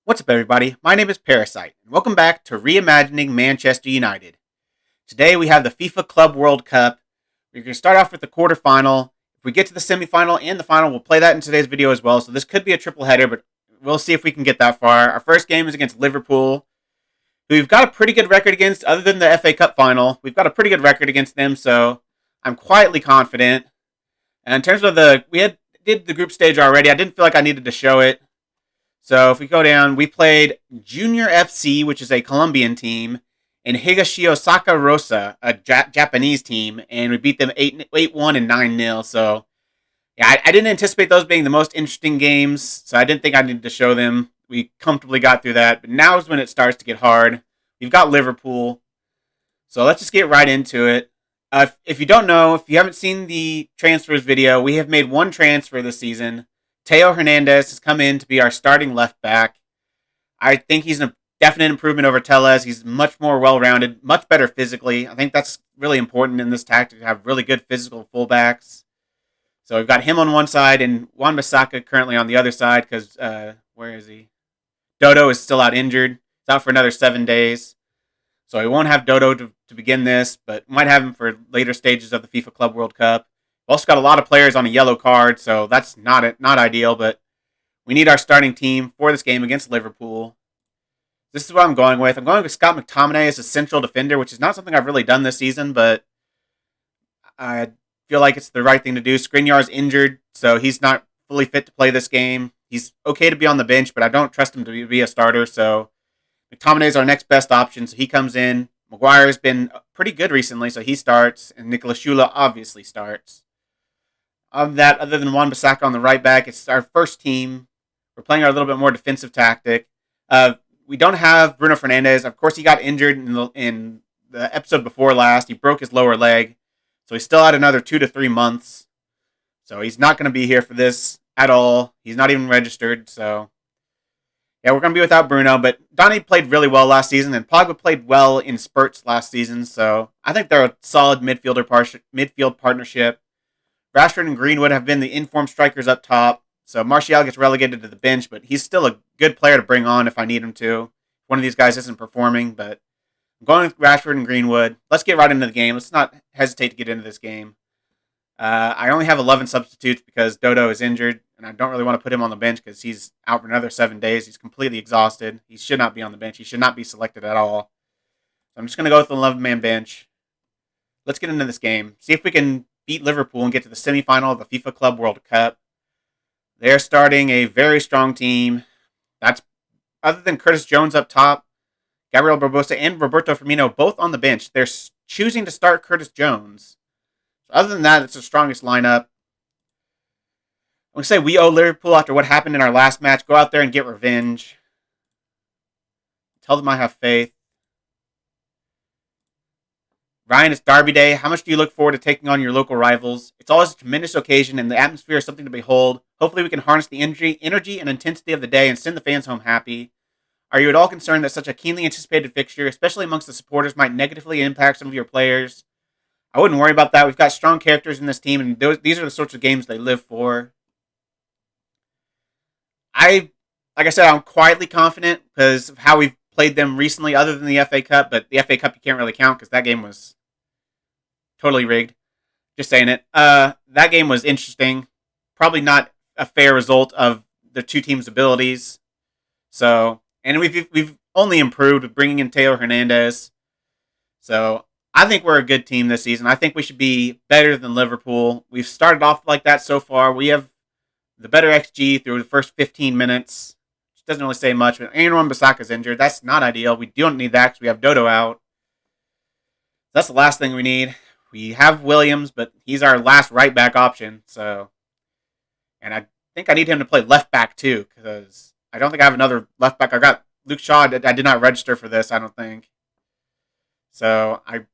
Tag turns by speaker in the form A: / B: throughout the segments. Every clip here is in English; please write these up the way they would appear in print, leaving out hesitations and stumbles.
A: What's up, everybody? My name is Parasite, and welcome back to Reimagining Manchester United. Today we have the FIFA Club World Cup. We're going to start off with the quarterfinal. If we get to the semifinal and the final, we'll play that in today's video as well. So this could be a triple header, but we'll see if we can get that far. Our first game is against Liverpool, who we've got a pretty good record against, other than the FA Cup final. We've got a pretty good record against them, so I'm quietly confident. And in terms of did the group stage already. I didn't feel like I needed to show it. So if we go down, we played Junior FC, which is a Colombian team, and Higashiosaka Rosa, a Japanese team, and we beat them 8-1 and 9-0. So yeah, I didn't anticipate those being the most interesting games, so I didn't think I needed to show them. We comfortably got through that, but now is when it starts to get hard. We've got Liverpool, so let's just get right into it. If you don't know, if you haven't seen the transfers video, we have made one transfer this season. Teo Hernandez has come in to be our starting left back. I think he's a definite improvement over Tellez. He's much more well-rounded, much better physically. I think that's really important in this tactic to have really good physical fullbacks. So we've got him on one side and Wan-Bissaka currently on the other side because, where is he? Dodo is still out injured. He's out for another 7 days. So we won't have Dodo to begin this, but might have him for later stages of the FIFA Club World Cup. We've also got a lot of players on a yellow card, so that's not ideal, but we need our starting team for this game against Liverpool. This is what I'm going with. I'm going with Scott McTominay as a central defender, which is not something I've really done this season, but I feel like it's the right thing to do. Skriniar's injured, so he's not fully fit to play this game. He's okay to be on the bench, but I don't trust him to be a starter, so McTominay is our next best option, so he comes in. Maguire's been pretty good recently, so he starts, and Nicolas Schula obviously starts. Of that, other than Wan-Bissaka on the right back, it's our first team. We're playing our little bit more defensive tactic. We don't have Bruno Fernandes. Of course, he got injured in the episode before last. He broke his lower leg, so he's still out another 2 to 3 months. So he's not going to be here for this at all. He's not even registered. So yeah, we're going to be without Bruno. But Donny played really well last season, and Pogba played well in spurts last season. So I think they're a solid midfield partnership. Rashford and Greenwood have been the informed strikers up top. So Martial gets relegated to the bench, but he's still a good player to bring on if I need him to. One of these guys isn't performing, but I'm going with Rashford and Greenwood. Let's get right into the game. Let's not hesitate to get into this game. I only have 11 substitutes because Dodo is injured, and I don't really want to put him on the bench because he's out for another 7 days. He's completely exhausted. He should not be on the bench. He should not be selected at all. So I'm just going to go with the 11-man bench. Let's get into this game. See if we can beat Liverpool and get to the semifinal of the FIFA Club World Cup. They're starting a very strong team. That's other than Curtis Jones up top, Gabriel Barbosa and Roberto Firmino both on the bench. They're choosing to start Curtis Jones. So other than that, it's the strongest lineup. I'm going to say we owe Liverpool after what happened in our last match. Go out there and get revenge. Tell them I have faith. Ryan, it's Derby Day. How much do you look forward to taking on your local rivals? It's always a tremendous occasion, and the atmosphere is something to behold. Hopefully we can harness the energy and intensity of the day and send the fans home happy. Are you at all concerned that such a keenly anticipated fixture, especially amongst the supporters, might negatively impact some of your players? I wouldn't worry about that. We've got strong characters in this team, and these are the sorts of games they live for. Like I said, I'm quietly confident because of how we've played them recently, other than the FA Cup, but the FA Cup you can't really count because that game was totally rigged. Just saying it. That game was interesting. Probably not a fair result of the two teams' abilities. So, and we've only improved with bringing in Teo Hernandez. So, I think we're a good team this season. I think we should be better than Liverpool. We've started off like that so far. We have the better XG through the first 15 minutes. Which doesn't really say much, but Aaron Wan-Bissaka's injured. That's not ideal. We don't need that because we have Dodo out. That's the last thing we need. We have Williams, but he's our last right back option. So, and I think I need him to play left back too, because I don't think I have another left back. I got Luke Shaw. I did not register for this, I don't think. So I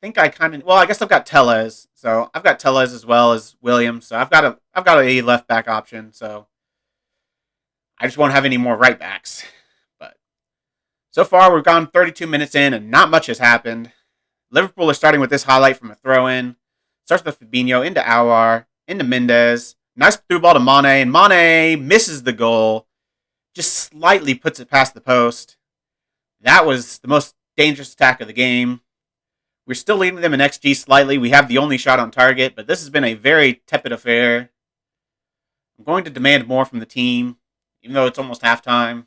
A: think I guess I've got Tellez. So I've got Tellez as well as Williams. So I've got a left back option. So I just won't have any more right backs. But so far we've gone 32 minutes in and not much has happened. Liverpool are starting with this highlight from a throw-in. Starts with Fabinho into Aouar, into Mendes. Nice through ball to Mane, and Mane misses the goal. just slightly puts it past the post. That was the most dangerous attack of the game. We're still leading them in XG slightly. We have the only shot on target, but this has been a very tepid affair. I'm going to demand more from the team, even though it's almost halftime.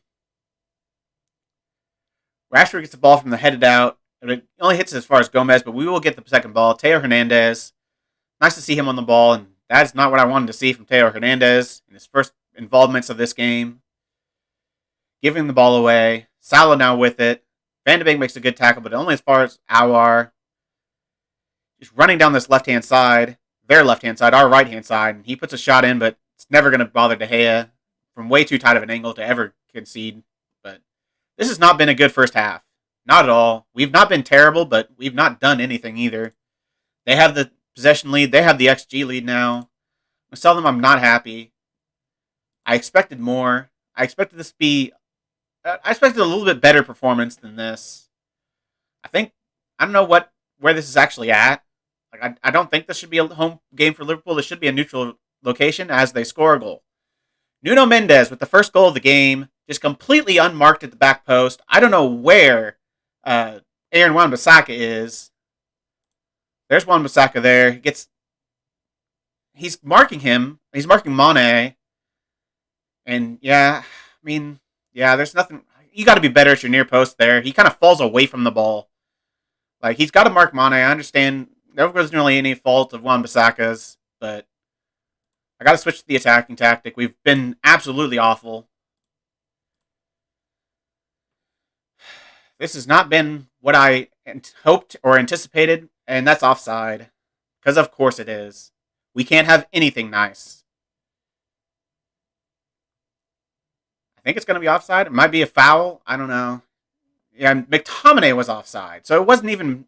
A: Rashford gets the ball from the headed out. It only hits as far as Gomez, but we will get the second ball. Teo Hernandez. Nice to see him on the ball, and that's not what I wanted to see from Teo Hernandez in his first involvements of this game. Giving the ball away. Salah now with it. Van de Beek makes a good tackle, but only as far as Aouar. Just running down this left-hand side. Their left-hand side, our right-hand side. And he puts a shot in, but it's never going to bother De Gea from way too tight of an angle to ever concede. But this has not been a good first half. Not at all. We've not been terrible, but we've not done anything either. They have the possession lead. They have the XG lead now. I tell them I'm not happy. I expected more. I expected I expected a little bit better performance than this. I don't know where this is actually at. Like I don't think this should be a home game for Liverpool. This should be a neutral location as they score a goal. Nuno Mendes with the first goal of the game, just completely unmarked at the back post. I don't know where Aaron Wan-Bissaka is. There's Wan-Bissaka there. He's marking him. He's marking Mane. And there's nothing. You got to be better at your near post there. He kind of falls away from the ball. Like, he's got to mark Mane. I understand there wasn't really any fault of Wan-Bissaka's, but I got to switch to the attacking tactic. We've been absolutely awful. This has not been what I hoped or anticipated, and that's offside. Because of course it is. We can't have anything nice. I think it's going to be offside. It might be a foul. I don't know. Yeah, McTominay was offside. So it wasn't even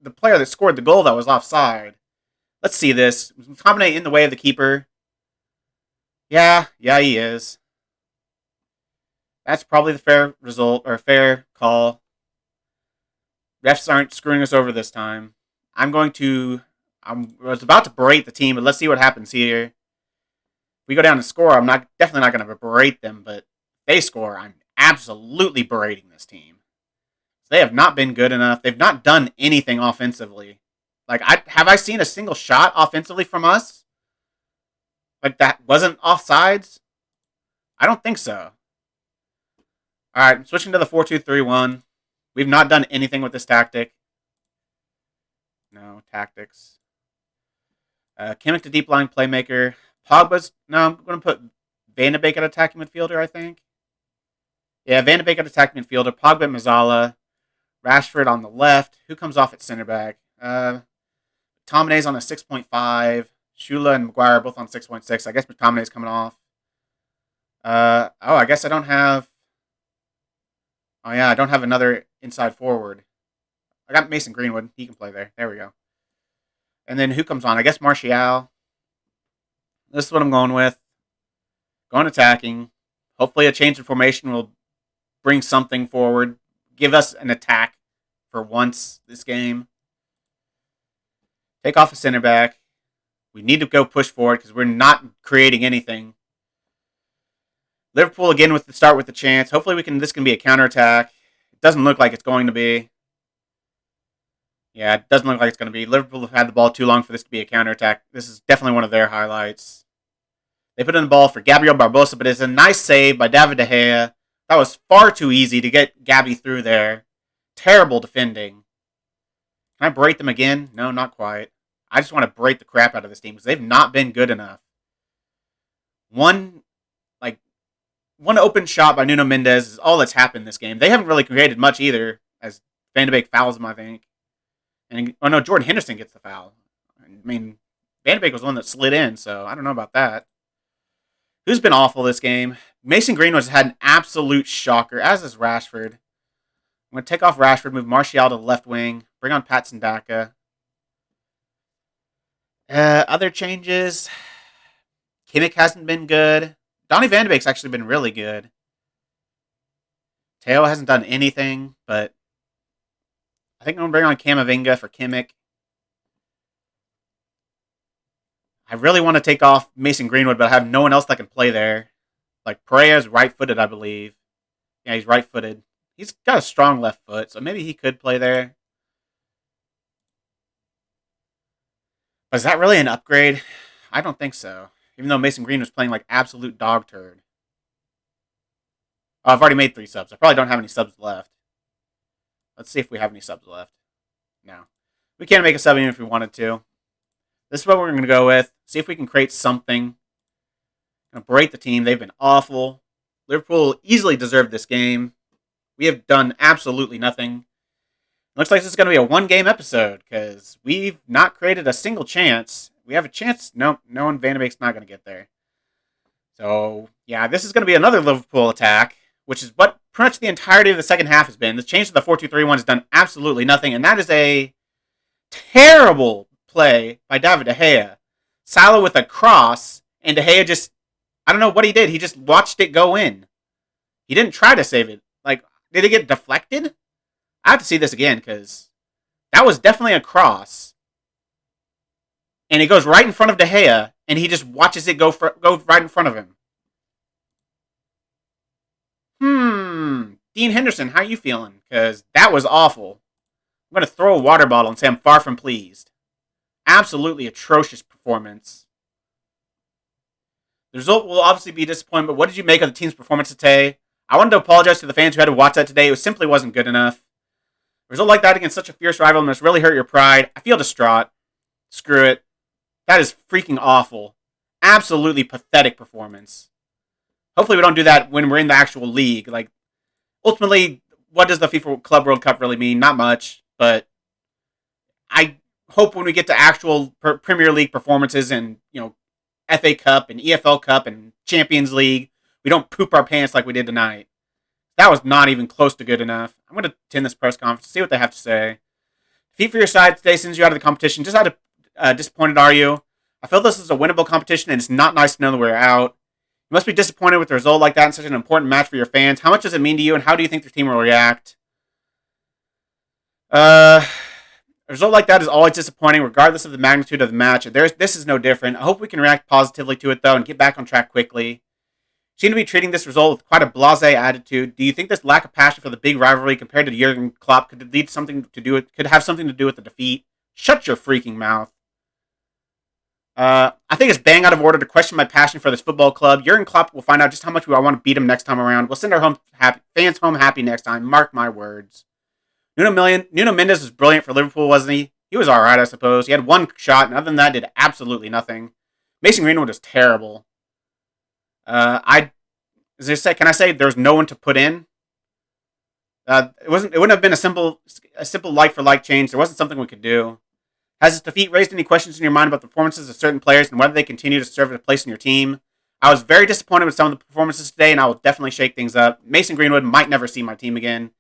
A: the player that scored the goal that was offside. Let's see this. McTominay in the way of the keeper. Yeah, he is. That's probably the fair result, or fair call. Refs aren't screwing us over this time. I was about to berate the team, but let's see what happens here. If we go down and score, I'm definitely not going to berate them, but if they score, I'm absolutely berating this team. They have not been good enough. They've not done anything offensively. Like, have I seen a single shot offensively from us? Like, that wasn't offsides? I don't think so. Alright, switching to the 4-2-3-1. We've not done anything with this tactic. No, tactics. Kimmich to deep line playmaker. I'm going to put Van de Beek at attacking midfielder, I think. Yeah, Van de Beek at attacking midfielder. Pogba at Mazzala. Rashford on the left. Who comes off at center back? McTominay's on a 6.5. Shula and Maguire are both on 6.6. I guess McTominay's coming off. I guess I don't have... Oh, yeah, I don't have another inside forward. I got Mason Greenwood. He can play there. There we go. And then who comes on? I guess Martial. This is what I'm going with. Going attacking. Hopefully a change in formation will bring something forward. Give us an attack for once this game. Take off a center back. We need to go push forward because we're not creating anything. Liverpool again with the chance. Hopefully this can be a counterattack. It doesn't look like it's going to be. Yeah, it doesn't look like it's going to be. Liverpool have had the ball too long for this to be a counterattack. This is definitely one of their highlights. They put in the ball for Gabriel Barbosa, but it's a nice save by David De Gea. That was far too easy to get Gabby through there. Terrible defending. Can I berate them again? No, not quite. I just want to berate the crap out of this team because they've not been good enough. One open shot by Nuno Mendes is all that's happened this game. They haven't really created much either, as Van de Beek fouls him, I think. Jordan Henderson gets the foul. I mean, Van de Beek was the one that slid in, so I don't know about that. Who's been awful this game? Mason Greenwood's had an absolute shocker, as is Rashford. I'm going to take off Rashford, move Martial to the left wing, bring on Patson Daka. Other changes. Kimmich hasn't been good. Donny Van de Beek's actually been really good. Teo hasn't done anything, but I think I'm going to bring on Camavinga for Kimmich. I really want to take off Mason Greenwood, but I have no one else that can play there. Like, Pereira's right-footed, I believe. Yeah, he's right-footed. He's got a strong left foot, so maybe he could play there. But is that really an upgrade? I don't think so. Even though Mason Green was playing like absolute dog turd. Oh, I've already made 3 subs. I probably don't have any subs left. Let's see if we have any subs left. No. We can't make a sub even if we wanted to. This is what we're going to go with. See if we can create something. Going to berate the team. They've been awful. Liverpool easily deserved this game. We have done absolutely nothing. Looks like this is going to be a 1-game episode because we've not created a single chance. We have a chance. No one. Van de Beek's not going to get there. So, yeah, this is going to be another Liverpool attack, which is what pretty much the entirety of the second half has been. The change to the 4-2-3-1 has done absolutely nothing, and that is a terrible play by David De Gea. Salah with a cross, and De Gea just, I don't know what he did. He just watched it go in. He didn't try to save it. Like, did it get deflected? I have to see this again, because that was definitely a cross. And it goes right in front of De Gea, and he just watches it go right in front of him. Dean Henderson, how you feeling? Because that was awful. I'm going to throw a water bottle and say I'm far from pleased. Absolutely atrocious performance. The result will obviously be disappointing, but what did you make of the team's performance today? I wanted to apologize to the fans who had to watch that today. It simply wasn't good enough. A result like that against such a fierce rival must really hurt your pride. I feel distraught. Screw it. That is freaking awful. Absolutely pathetic performance. Hopefully we don't do that when we're in the actual league. Like, ultimately, what does the FIFA Club World Cup really mean? Not much, but I hope when we get to actual Premier League performances and, FA Cup and EFL Cup and Champions League, we don't poop our pants like we did tonight. That was not even close to good enough. I'm going to attend this press conference to see what they have to say. Defeat for your side today sends you out of the competition. Just how disappointed are you? I feel this is a winnable competition, and it's not nice to know that we're out. You must be disappointed with a result like that in such an important match for your fans. How much does it mean to you, and how do you think your team will react? A result like that is always disappointing, regardless of the magnitude of the match. This is no different. I hope we can react positively to it, though, and get back on track quickly. You seem to be treating this result with quite a blasé attitude. Do you think this lack of passion for the big rivalry compared to Jurgen Klopp could have something to do with the defeat? Shut your freaking mouth. I think it's bang out of order to question my passion for this football club. Jurgen Klopp will find out just how much I want to beat him next time around. We'll send our fans home happy next time. Mark my words. Nuno Mendes was brilliant for Liverpool, wasn't he? He was alright, I suppose. He had one shot, and other than that, did absolutely nothing. Mason Greenwood was terrible. Can I say there's no one to put in? It wouldn't have been a simple like for like change. There wasn't something we could do. Has this defeat raised any questions in your mind about the performances of certain players and whether they continue to serve a place in your team? I was very disappointed with some of the performances today, and I will definitely shake things up. Mason Greenwood might never see my team again.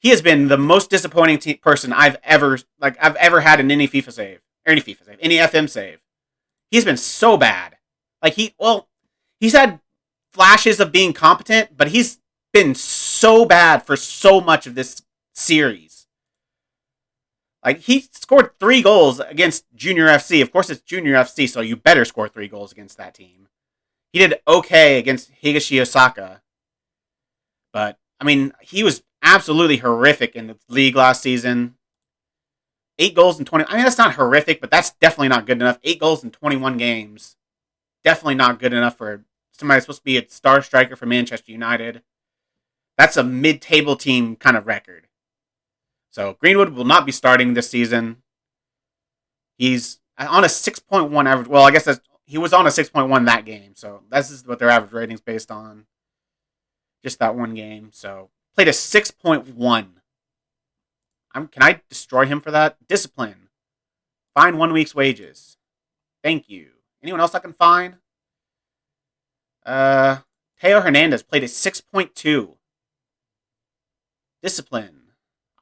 A: He has been the most disappointing person I've ever had in any FIFA save, or any FM save. He's been so bad. He's had flashes of being competent, but he's been so bad for so much of this series. Like, he scored 3 goals against Junior FC. Of course, it's Junior FC, so you better score 3 goals against that team. He did okay against Higashi Osaka. But, he was absolutely horrific in the league last season. 8 goals in 20... that's not horrific, but that's definitely not good enough. 8 goals in 21 games. Definitely not good enough for somebody that's supposed to be a star striker for Manchester United. That's a mid-table team kind of record. So, Greenwood will not be starting this season. He's on a 6.1 average. Well, I guess he was on a 6.1 that game. So, this is what their average rating's based on. Just that one game. So, played a 6.1. Can I destroy him for that? Discipline. Fine 1 week's wages. Thank you. Anyone else I can find? Teo Hernandez played a 6.2. Discipline.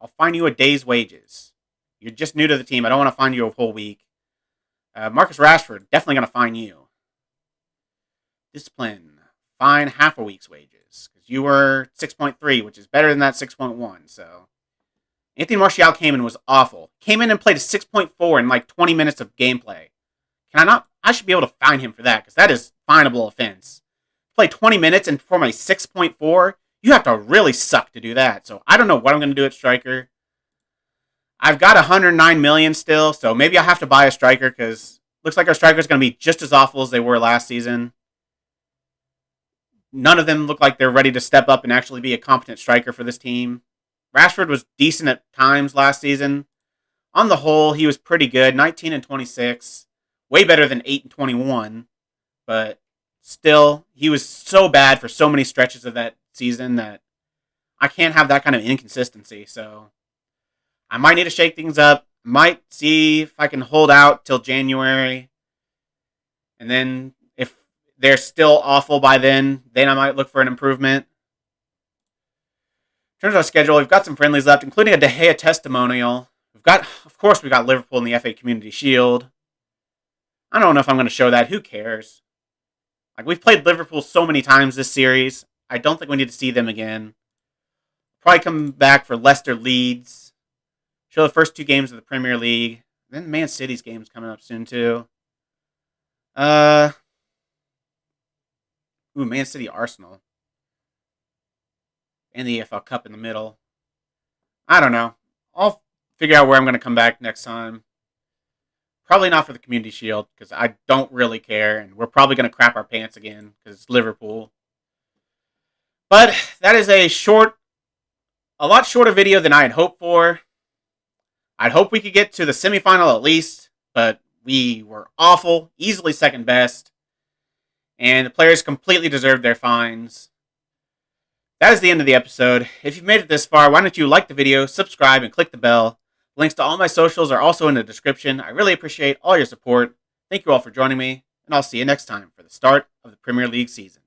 A: I'll fine you a day's wages. You're just new to the team. I don't want to fine you a whole week. Marcus Rashford, definitely going to fine you. Discipline. Fine half a week's wages. Because you were 6.3, which is better than that 6.1. So, Anthony Martial came in and was awful. Came in and played a 6.4 in like 20 minutes of gameplay. Can I not? I should be able to fine him for that, because that is finable offense. play 20 minutes and perform a 6.4, you have to really suck to do that. So I don't know what I'm going to do at striker. I've got 109 million still, so maybe I'll have to buy a striker because looks like our strikers going to be just as awful as they were last season. None of them look like they're ready to step up and actually be a competent striker for this team. Rashford was decent at times last season. On the whole, he was pretty good. 19 and 26. Way better than 8 and 21. But still, he was so bad for so many stretches of that season that I can't have that kind of inconsistency. So I might need to shake things up. Might see if I can hold out till January. And then if they're still awful by then I might look for an improvement. In terms of our schedule, we've got some friendlies left, including a De Gea testimonial. Of course, we got Liverpool in the FA Community Shield. I don't know if I'm going to show that. Who cares? Like, we've played Liverpool so many times this series. I don't think we need to see them again. Probably come back for Leicester Leeds. Show the first 2 games of the Premier League. Then Man City's game's coming up soon, too. Man City Arsenal. And the EFL Cup in the middle. I don't know. I'll figure out where I'm going to come back next time. Probably not for the Community Shield, because I don't really care, and we're probably going to crap our pants again, because it's Liverpool. But that is a lot shorter video than I had hoped for. I'd hope we could get to the semifinal at least, but we were awful, easily second best, and the players completely deserved their fines. That is the end of the episode. If you've made it this far, why don't you like the video, subscribe, and click the bell. Links to all my socials are also in the description. I really appreciate all your support. Thank you all for joining me, and I'll see you next time for the start of the Premier League season.